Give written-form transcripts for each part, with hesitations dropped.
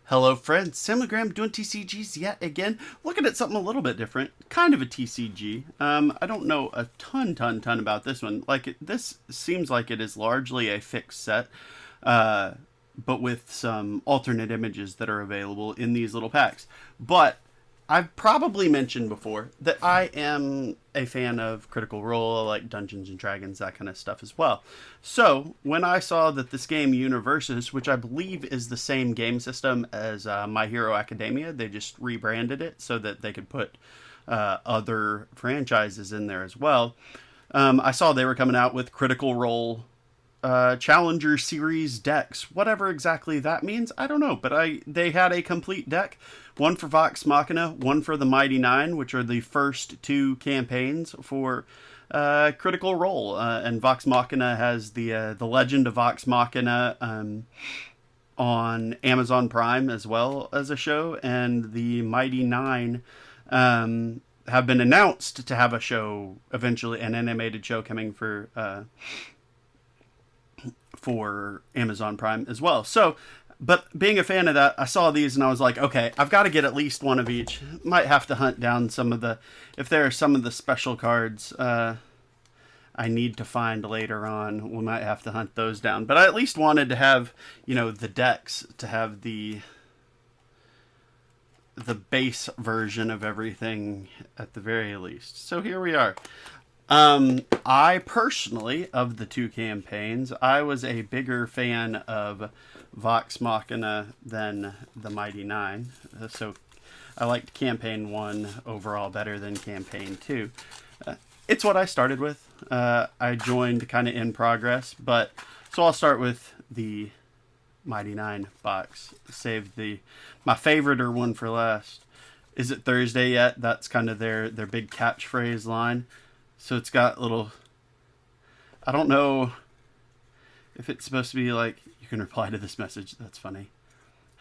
Hello friends, Sam doing TCGs yet again, looking at something a little bit different, kind of a TCG. I don't know a ton about this one. This seems like it is largely a fixed set, uh, but with some alternate images that are available in these little packs. But I've probably mentioned before that I am a fan of Critical Role, like Dungeons and Dragons, that kind of stuff as well. So when I saw that this game Universus, which I believe is the same game system as My Hero Academia, they just rebranded it so that they could put other franchises in there as well. I saw they were coming out with Critical Role Challenger Series decks. Whatever exactly that means, I don't know. But they had a complete deck, one for Vox Machina, one for the Mighty Nine, which are the first two campaigns for Critical Role. And Vox Machina has the Legend of Vox Machina on Amazon Prime as well as a show, and the Mighty Nine have been announced to have a show eventually, an animated show coming for Amazon Prime as well. So, but being a fan of that, I saw these and I was like, okay, I've got to get at least one of each. Might have to hunt down if there are some of the special cards I need to find later on, we might have to hunt those down. But I at least wanted to have, the decks, to have the base version of everything at the very least. So here we are. I personally, of the two campaigns, I was a bigger fan of Vox Machina than the Mighty Nine. So I liked Campaign 1 overall better than Campaign 2. It's what I started with. I joined kind of in progress, so I'll start with the Mighty Nine box. Saved my favorite or one for last. Is it Thursday yet? That's kind of their big catchphrase line. So it's got little, I don't know if it's supposed to be like, you can reply to this message. That's funny.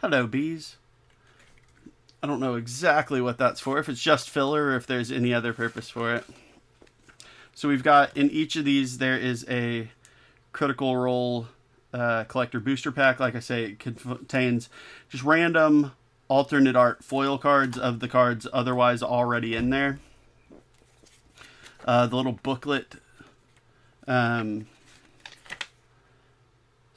Hello, bees. I don't know exactly what that's for, if it's just filler or if there's any other purpose for it. So we've got, in each of these, there is a Critical Role collector booster pack. Like I say, it contains just random alternate art foil cards of the cards otherwise already in there. The little booklet. So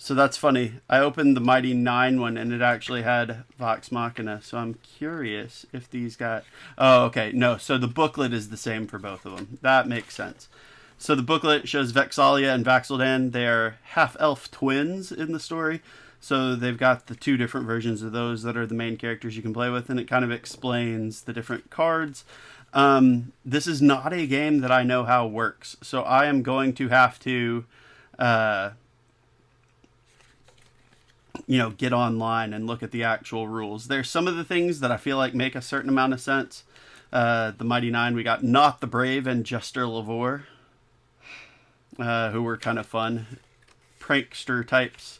that's funny. I opened the Mighty Nine one and it actually had Vox Machina. So I'm curious if these got... Oh, okay. No, so the booklet is the same for both of them. That makes sense. So the booklet shows Vexalia and Vax'ildan. They're half-elf twins in the story. So they've got the two different versions of those that are the main characters you can play with. And it kind of explains the different cards. This is not a game that I know how works, so I am going to have to, get online and look at the actual rules. There's some of the things that I feel like make a certain amount of sense. The Mighty Nine, we got Not the Brave and Juster Lavore, who were kind of fun. Prankster types.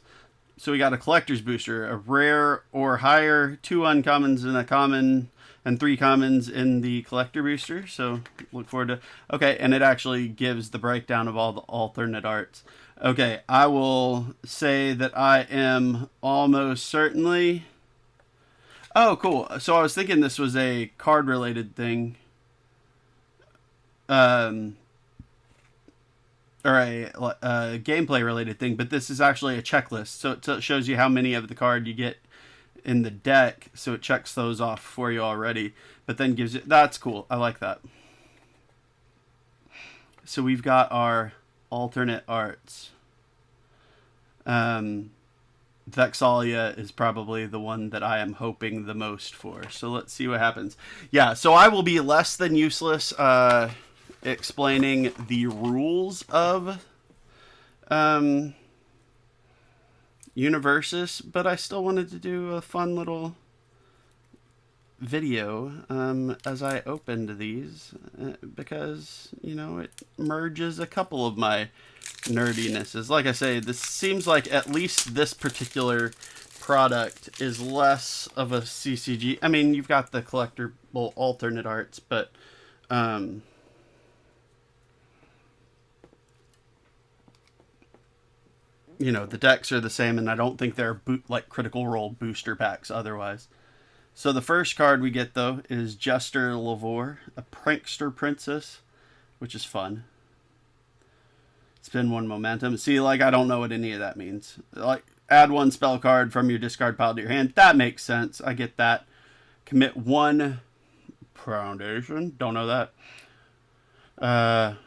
So we got a collector's booster, a rare or higher, 2 uncommons and a common, and 3 commons in the collector booster. So look forward to... Okay, and it actually gives the breakdown of all the alternate arts. Okay, I will say that I am almost certainly... Oh, cool. So I was thinking this was a card-related thing. Or a gameplay-related thing, but this is actually a checklist. So it shows you how many of the card you get in the deck, so it checks those off for you already, but then gives it... That's cool. I like that. So we've got our alternate arts. Vexalia is probably the one that I am hoping the most for. So let's see what happens. Yeah, so I will be less than useless explaining the rules of Universus, but I still wanted to do a fun little video as I opened these because, it merges a couple of my nerdinesses. Like I say, this seems like at least this particular product is less of a CCG. I mean, you've got the collectible alternate arts, but you know, the decks are the same, and I don't think they're like Critical Role booster packs otherwise. So the first card we get, though, is Jester Lavore, a Prankster Princess, which is fun. Spend 1 momentum. See, like, I don't know what any of that means. Like, add 1 spell card from your discard pile to your hand. That makes sense. I get that. Commit 1 Foundation. Don't know that.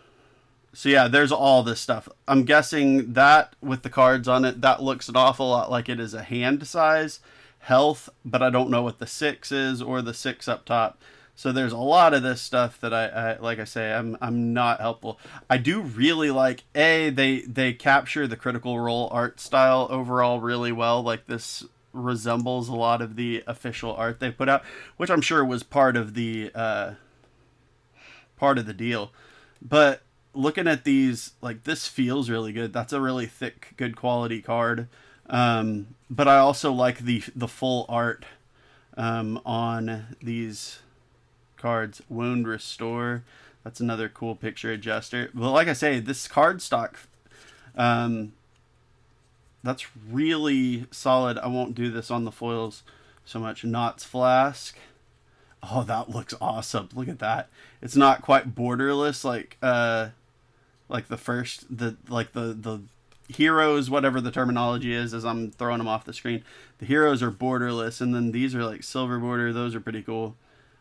So yeah, there's all this stuff. I'm guessing that with the cards on it, that looks an awful lot like it is a hand size health, but I don't know what the 6 is or the 6 up top. So there's a lot of this stuff that I like I say, I'm not helpful. I do really like they capture the Critical Role art style overall really well. Like, this resembles a lot of the official art they put out, which I'm sure was part of the deal. But looking at these, like, this feels really good. That's a really thick, good quality card. But I also like the full art on these cards. Wound Restore. That's another cool picture adjuster. But like I say, this card stock, that's really solid. I won't do this on the foils so much. Knots Flask. Oh, that looks awesome. Look at that. It's not quite borderless like the first, the heroes, whatever the terminology is, as I'm throwing them off the screen. The heroes are borderless, and then these are like silver border. Those are pretty cool.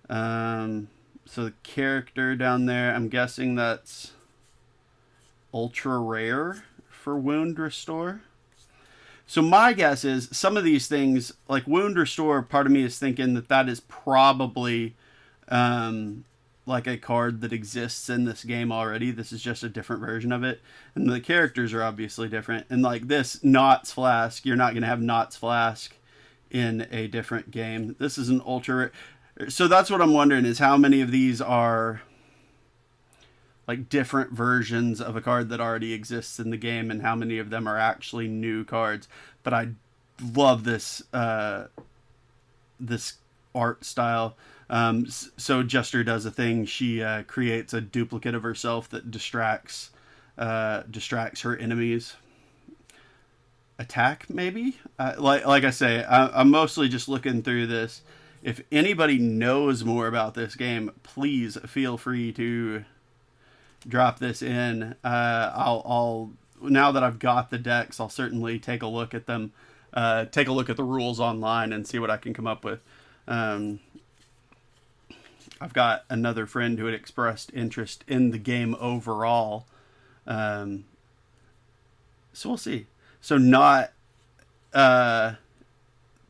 So the character down there, I'm guessing that's ultra rare for Wound Restore. So my guess is some of these things, like Wound Restore, part of me is thinking that is probably like a card that exists in this game already. This is just a different version of it. And the characters are obviously different. And like this Knots Flask, you're not going to have Knots Flask in a different game. This is an ultra... So that's what I'm wondering, is how many of these are like different versions of a card that already exists in the game, and how many of them are actually new cards. But I love this this art style. So Jester does a thing. She creates a duplicate of herself that distracts her enemies. Attack, maybe? Like I say, I'm mostly just looking through this. If anybody knows more about this game, please feel free to drop this in. I'll now that I've got the decks, I'll certainly take a look at them. Take a look at the rules online and see what I can come up with. I've got another friend who had expressed interest in the game overall. So we'll see. So Not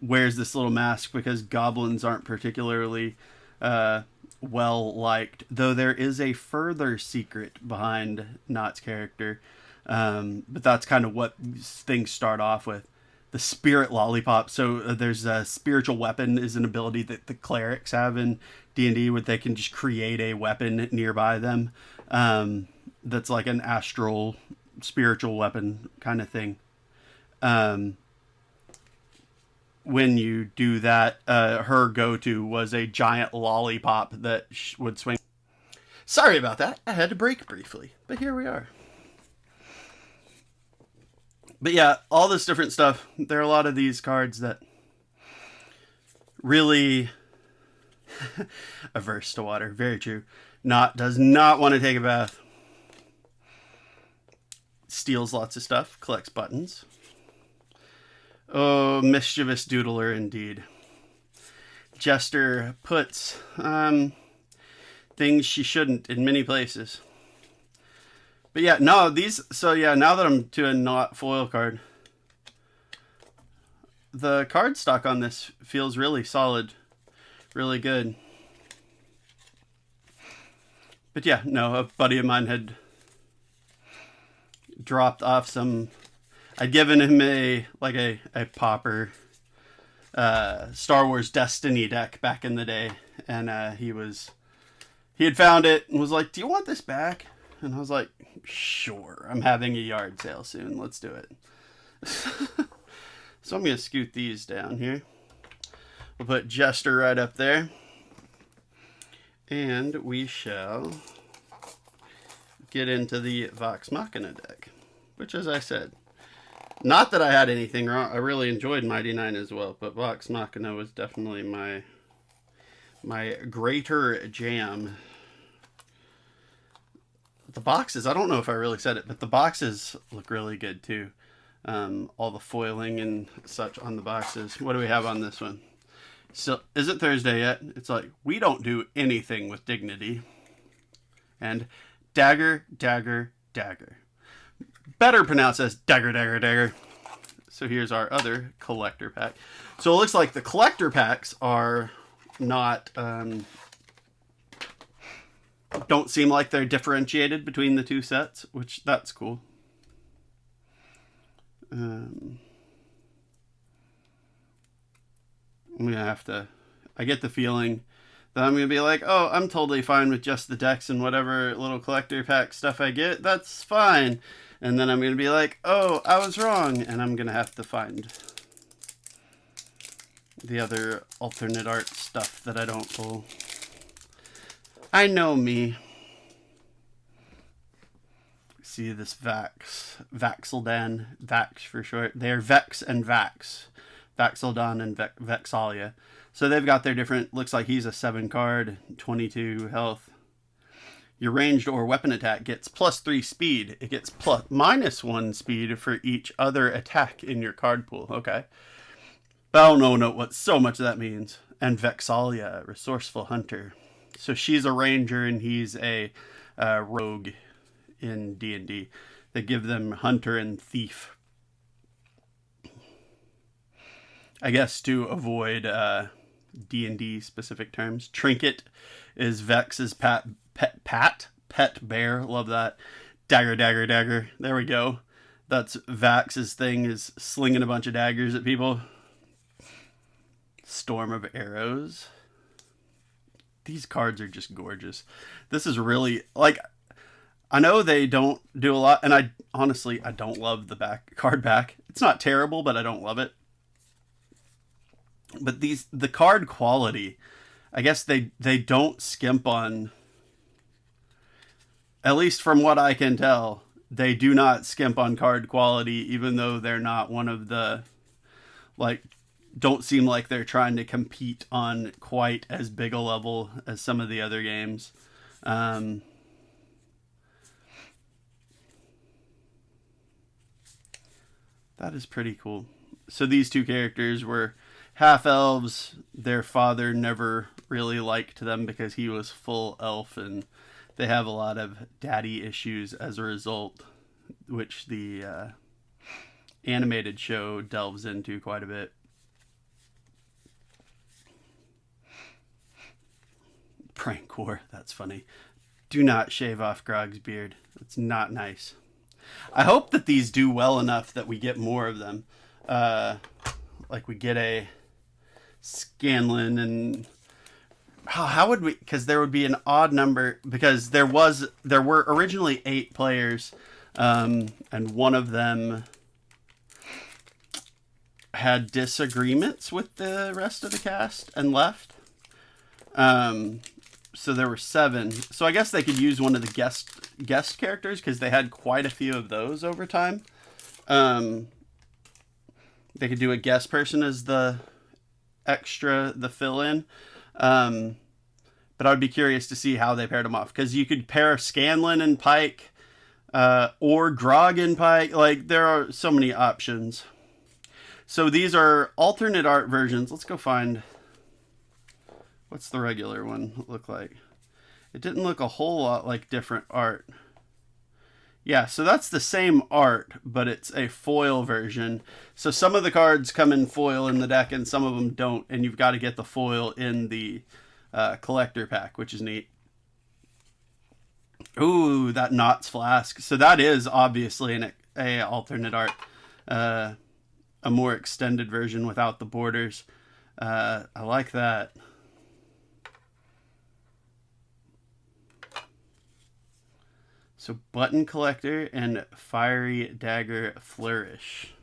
wears this little mask because goblins aren't particularly well liked, though there is a further secret behind Not's character. But that's kind of what things start off with. The Spirit Lollipop. So there's a spiritual weapon is an ability that the clerics have in D&D, where they can just create a weapon nearby them. That's like an astral spiritual weapon kind of thing. When you do that, her go-to was a giant lollipop that would swing. Sorry about that. I had to break briefly, but here we are. But yeah, all this different stuff. There are a lot of these cards that really averse to water. Very true. Does not want to take a bath. Steals lots of stuff. Collects buttons. Oh, mischievous doodler indeed. Jester puts things she shouldn't in many places. But yeah, no, these... So yeah, now that I'm to a not foil card, the card stock on this feels really solid. Really good. But yeah, no, a buddy of mine had dropped off some... I'd given him a popper Star Wars Destiny deck back in the day, and he had found it and was like, "Do you want this back?" And I was like, "Sure, I'm having a yard sale soon. Let's do it." So I'm gonna scoot these down here. We'll put Jester right up there, and we shall get into the Vox Machina deck, which, as I said, Not that I had anything wrong. I really enjoyed Mighty Nine as well, but Vox Machina was definitely my greater jam. The boxes, I don't know if I really said it, but the boxes look really good too. All the foiling and such on the boxes. What do we have on this one? So, is it Thursday yet? It's like, we don't do anything with dignity. And dagger, dagger, dagger. Better pronounced as dagger, dagger, dagger. So here's our other collector pack. So it looks like the collector packs are not... don't seem like they're differentiated between the two sets, which that's cool. I'm gonna have to... I get the feeling that I'm gonna be like, oh, I'm totally fine with just the decks and whatever little collector pack stuff I get. That's fine. And then I'm gonna be like, oh, I was wrong. And I'm gonna have to find the other alternate art stuff that I don't pull. I know me. See this Vaxeldan, Vax for short. They're Vex and Vax. Vaxeldan and Vexalia. So they've got their different, looks like he's a 7 card, 22 health. Your ranged or weapon attack gets +3 speed. It gets -1 speed for each other attack in your card pool. Okay. But I don't know what so much that means. And Vexalia, resourceful hunter. So she's a ranger and he's a rogue in D&D. They give them hunter and thief. I guess to avoid D&D specific terms. Trinket is Vex's pet bear. Love that. Dagger, dagger, dagger. There we go. That's Vax's thing, is slinging a bunch of daggers at people. Storm of arrows. These cards are just gorgeous. This is really, like, I know they don't do a lot, and I don't love the card back. It's not terrible, but I don't love it. But the card quality, I guess they don't skimp on, at least from what I can tell, they do not skimp on card quality, even though they're not one of the, like, don't seem like they're trying to compete on quite as big a level as some of the other games. That is pretty cool. So these two characters were half-elves. Their father never really liked them because he was full elf, and they have a lot of daddy issues as a result, which the animated show delves into quite a bit. Prank war, that's funny. Do not shave off Grog's beard. It's not nice. I hope that these do well enough that we get more of them. Like we get a Scanlan, and how would we, because there would be an odd number, because there were originally 8 players, and one of them had disagreements with the rest of the cast and left. So there were 7. So I guess they could use one of the guest characters, because they had quite a few of those over time. They could do a guest person as the fill-in. But I would be curious to see how they paired them off, because you could pair Scanlan and Pike, or Grog and Pike. Like, there are so many options. So these are alternate art versions. Let's go find... What's the regular one look like? It didn't look a whole lot like different art. Yeah, so that's the same art, but it's a foil version. So some of the cards come in foil in the deck, and some of them don't, and you've got to get the foil in the collector pack, which is neat. Ooh, that Knott's Flask. So that is obviously a alternate art. A more extended version without the borders. I like that. So Button Collector and Fiery Dagger Flourish.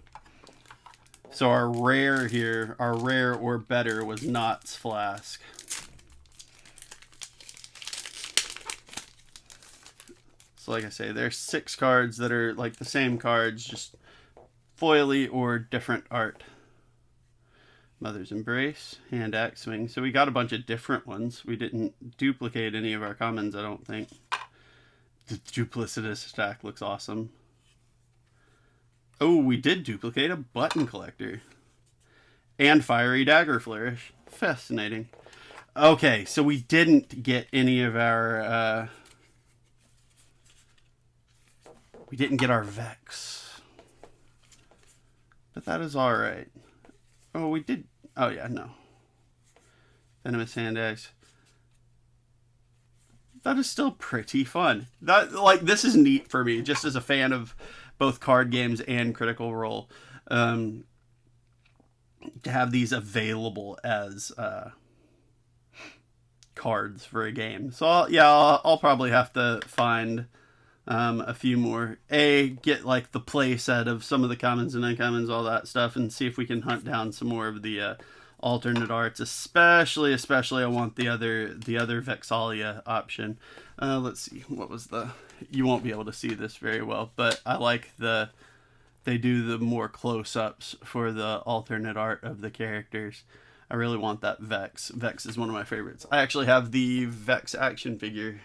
So our rare here, our rare or better, was Knott's Flask. So like I say, there's 6 cards that are like the same cards, just foily or different art. Mother's Embrace, Hand Axe Swing. So we got a bunch of different ones. We didn't duplicate any of our commons, I don't think. The duplicitous stack looks awesome. Oh, we did duplicate a Button Collector. And Fiery Dagger Flourish. Fascinating. Okay, so we didn't get any of our... we didn't get our Vex. But that is alright. Oh, we did... Oh, yeah, no. Venomous Hand Axe. That is still pretty fun. This is neat for me, just as a fan of both card games and Critical Role. To have these available as cards for a game. So, I'll probably have to find a few more. Get like the play set of some of the commons and uncommons, all that stuff, and see if we can hunt down some more of the alternate arts. Especially, I want the other Vexalia option. Let's see, what was the... You won't be able to see this very well, but I like they do the more close-ups for the alternate art of the characters. I really want that Vex. Vex is one of my favorites. I actually have the Vex action figure.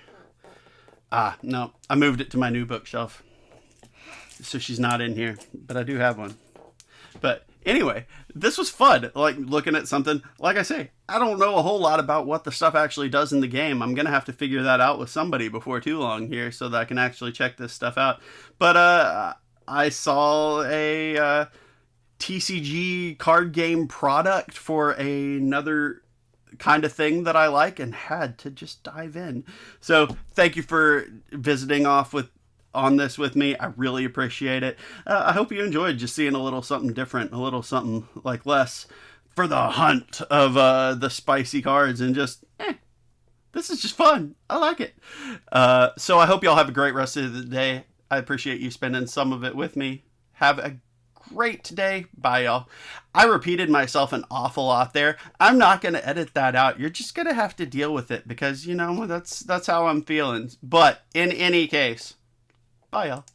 No, I moved it to my new bookshelf. So she's not in here, but I do have one. But anyway, this was fun. Like, looking at something, like I say, I don't know a whole lot about what the stuff actually does in the game. I'm going to have to figure that out with somebody before too long here so that I can actually check this stuff out. But I saw a TCG card game product for another kind of thing that I like and had to just dive in. So thank you for visiting on this with me. I really appreciate it. I hope you enjoyed just seeing a little something different, a little something like less for the hunt of the spicy cards, and just this is just fun. I like it. So I hope y'all have a great rest of the day. I appreciate you spending some of it with me. Have a great day. Bye, y'all. I repeated myself an awful lot there. I'm not going to edit that out. You're just going to have to deal with it because, that's how I'm feeling. But in any case, bye, y'all.